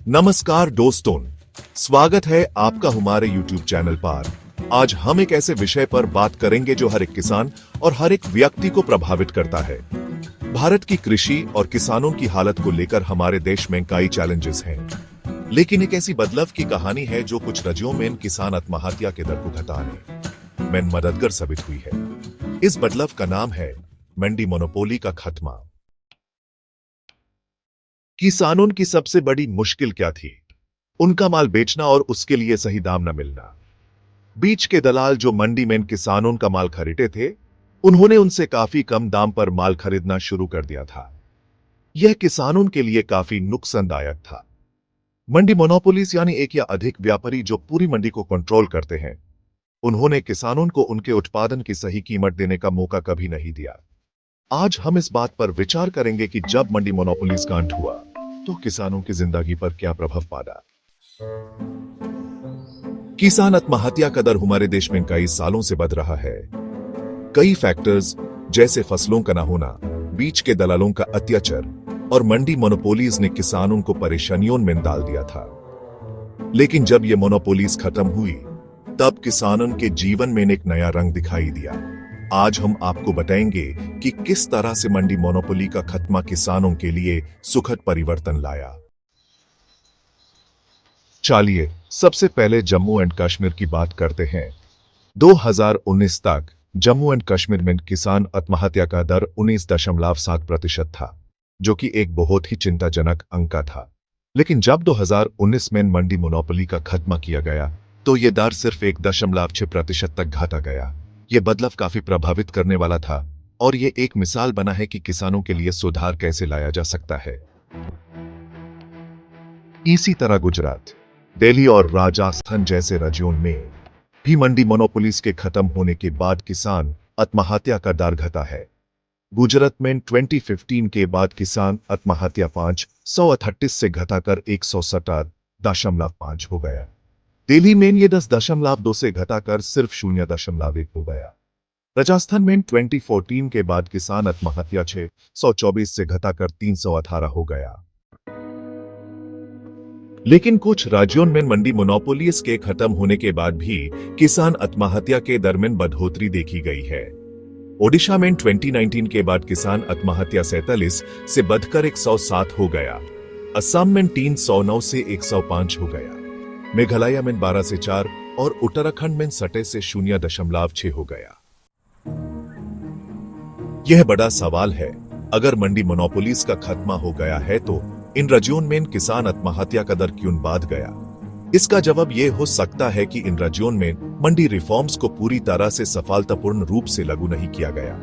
नमस्कार दोस्तों, स्वागत है आपका हमारे YouTube चैनल पर। आज हम एक ऐसे विषय पर बात करेंगे जो हर एक किसान और हर एक व्यक्ति को प्रभावित करता है। भारत की कृषि और किसानों की हालत को लेकर हमारे देश में कई चैलेंजेस हैं, लेकिन एक ऐसी बदलाव की कहानी है जो कुछ राज्यों में किसान आत्महत्या के दर को घटाने में मददगार साबित हुई है। इस बदलाव का नाम है मंडी मोनोपोली का खात्मा। किसानों की सबसे बड़ी मुश्किल क्या थी? उनका माल बेचना और उसके लिए सही दाम न मिलना। बीच के दलाल जो मंडी में किसानों का माल खरीदते थे, उन्होंने उनसे काफी कम दाम पर माल खरीदना शुरू कर दिया था। यह किसानों के लिए काफी नुकसानदायक था। मंडी मोनोपोलीज यानी एक या अधिक व्यापारी जो पूरी मंडी को कंट्रोल करते हैं, उन्होंने किसानों को उनके उत्पादन की सही कीमत देने का मौका कभी नहीं दिया। आज हम इस बात पर विचार करेंगे कि जब मंडी मोनोपोलीज का अंत हुआ तो किसानों की जिंदगी पर क्या प्रभाव पड़ा। किसान आत्महत्या का दर हमारे देश में कई सालों से बढ़ रहा है। कई फैक्टर्स जैसे फसलों का न होना, बीच के दलालों का अत्याचार और मंडी मोनोपोलीज ने किसानों को परेशानियों में डाल दिया था। लेकिन जब ये मोनोपोलीज खत्म हुई, तब किसानों के जीवन में एक नया रंग दिखाई दिया। आज हम आपको बताएंगे कि किस तरह से मंडी मोनोपोली का खात्मा किसानों के लिए सुखद परिवर्तन लाया। चलिए सबसे पहले जम्मू एंड कश्मीर की बात करते हैं। 2019 तक जम्मू एंड कश्मीर में किसान आत्महत्या का दर 19.7% था, जो कि एक बहुत ही चिंताजनक अंक था। लेकिन जब 2019 में मंडी मोनोपोली का खात्मा किया गया, तो यह दर सिर्फ 1.6% तक घटा गया। यह बदलाव काफी प्रभावित करने वाला था और यह एक मिसाल बना है कि किसानों के लिए सुधार कैसे लाया जा सकता है। इसी तरह गुजरात, दिल्ली और राजस्थान जैसे राज्यों में भी मंडी मोनोपोलीज के खत्म होने के बाद किसान आत्महत्या का दर घटा है। गुजरात में 2015 के बाद किसान आत्महत्या 538 से घटाकर 117.5 हो गया। दिल्ली में ये 10.2 से घटाकर सिर्फ 0.1 हो गया। राजस्थान में 2014 के बाद किसान आत्महत्या 624 से घटाकर 318 हो गया। लेकिन कुछ राज्यों में मंडी मोनोपोलीज के खत्म होने के बाद भी किसान आत्महत्या के दर में बढ़ोतरी देखी गई है। ओडिशा में 2019 के बाद किसान आत्महत्या 47 से बढ़कर 107 हो गया। असम में 309 से 105 हो गया। मेघालय में 12 से 4 और उत्तराखंड में 7 से 0.6 हो गया। यह बड़ा सवाल है, अगर मंडी मोनोपोलीज का खात्मा हो गया है तो इन राज्यों में किसान आत्महत्या का दर क्यों बढ़ गया? इसका जवाब यह हो सकता है कि इन राज्यों में मंडी रिफॉर्म्स को पूरी तरह से सफलतापूर्ण रूप से लागू नहीं किया गया।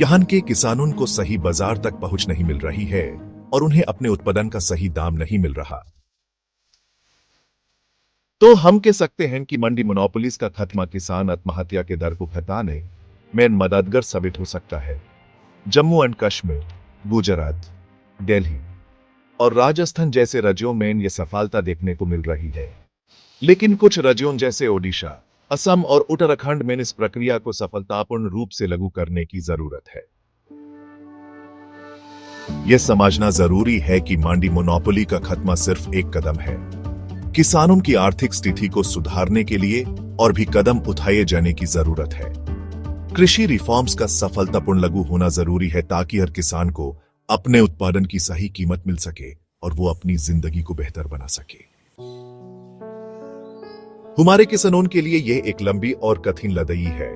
यहाँ के किसानों को सही बाजार तक पहुंच नहीं मिल रही है और उन्हें अपने उत्पादन का सही दाम नहीं मिल रहा। तो हम कह सकते हैं कि मंडी मोनोपोलीज का खात्मा किसान आत्महत्या के दर को घटाने में मददगार साबित हो सकता है। जम्मू एंड कश्मीर, गुजरात, दिल्ली और राजस्थान जैसे राज्यों में यह सफलता देखने को मिल रही है। लेकिन कुछ राज्यों जैसे ओडिशा, असम और उत्तराखंड में इस प्रक्रिया को सफलतापूर्ण रूप से लागू करने की जरूरत है। यह समझना जरूरी है कि मंडी मोनोपोली का खात्मा सिर्फ एक कदम है। किसानों की आर्थिक स्थिति को सुधारने के लिए और भी कदम उठाए जाने की जरूरत है। कृषि रिफॉर्म्स का सफलतापूर्ण लागू होना जरूरी है ताकि हर किसान को अपने उत्पादन की सही कीमत मिल सके और वो अपनी जिंदगी को बेहतर बना सके। हमारे किसानों के लिए यह एक लंबी और कठिन लड़ाई है।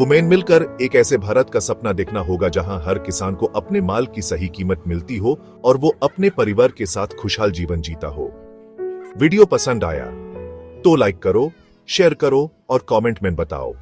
हमें मिलकर एक ऐसे भारत का सपना देखना होगा जहां हर किसान को अपने माल की सही कीमत मिलती हो और वो अपने परिवार के साथ खुशहाल जीवन जीता हो। वीडियो पसंद आया तो लाइक करो, शेयर करो और कमेंट में बताओ।